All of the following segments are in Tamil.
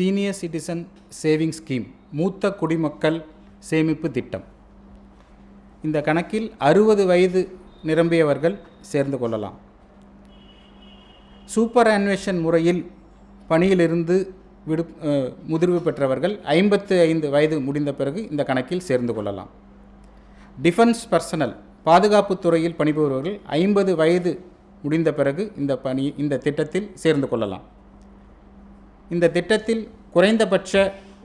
சீனியர் சிட்டிசன் சேவிங் ஸ்கீம் மூத்த குடிமக்கள் சேமிப்பு திட்டம். இந்த கணக்கில் 60 வயது நிரம்பியவர்கள் சேர்ந்து கொள்ளலாம். சூப்பர் அன்வேஷன் முறையில் பணியிலிருந்து முதிர்வு பெற்றவர்கள் 55 வயது முடிந்த பிறகு இந்த கணக்கில் சேர்ந்து கொள்ளலாம். டிஃபென்ஸ் பர்சனல் பாதுகாப்பு துறையில் பணிபுரிபவர்கள் 50 வயது முடிந்த பிறகு இந்த திட்டத்தில் சேர்ந்து கொள்ளலாம். இந்த திட்டத்தில் குறைந்தபட்ச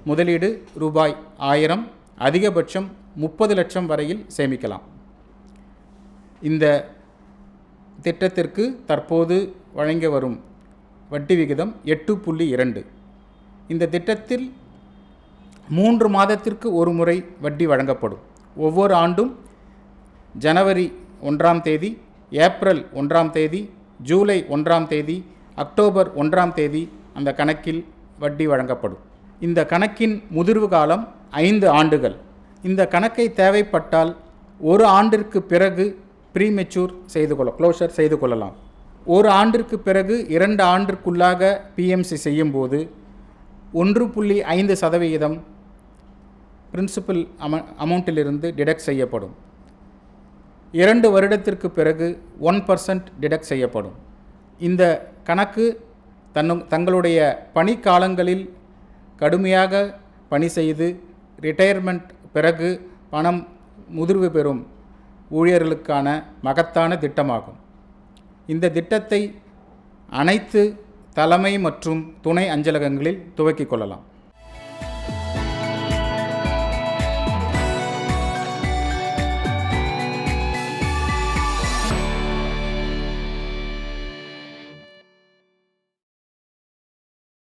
முதலீடு ரூபாய் 1000, அதிகபட்சம் 30 லட்சம் வரையில் சேமிக்கலாம். இந்த திட்டத்திற்கு தற்போது வழங்கி வரும் வட்டி விகிதம் 8.2. இந்த திட்டத்தில் 3 மாதத்திற்கு ஒரு முறை வட்டி வழங்கப்படும். ஒவ்வொரு ஆண்டும் ஜனவரி 1ஆம் தேதி, ஏப்ரல் 1ஆம் தேதி, ஜூலை 1ஆம் தேதி, அக்டோபர் 1ஆம் தேதி அந்த கணக்கில் வட்டி வழங்கப்படும். இந்த கணக்கின் முதிர்வு காலம் 5 ஆண்டுகள். இந்த கணக்கை தேவைப்பட்டால் ஒரு ஆண்டிற்கு பிறகு ப்ரீமெச்சூர் க்ளோஷர் செய்து கொள்ளலாம். ஒரு ஆண்டிற்கு பிறகு 2 ஆண்டிற்குள்ளாக பிஎம்சி செய்யும்போது 1.5% பிரின்சிபல் அமௌண்ட்டிலிருந்து டிடக்ட் செய்யப்படும். 2 வருடத்திற்கு பிறகு 1% டிடக்ட் செய்யப்படும். இந்த கணக்கு தங்களுடைய பணிக்காலங்களில் கடுமையாக பணி செய்து ரிட்டையர்மெண்ட் பிறகு பணம் முதிர்வு பெறும் ஊழியர்களுக்கான மகத்தான திட்டமாகும். இந்த திட்டத்தை அனைத்து தலைமை மற்றும் துணை அஞ்சலகங்களில் துவக்கிக் கொள்ளலாம்.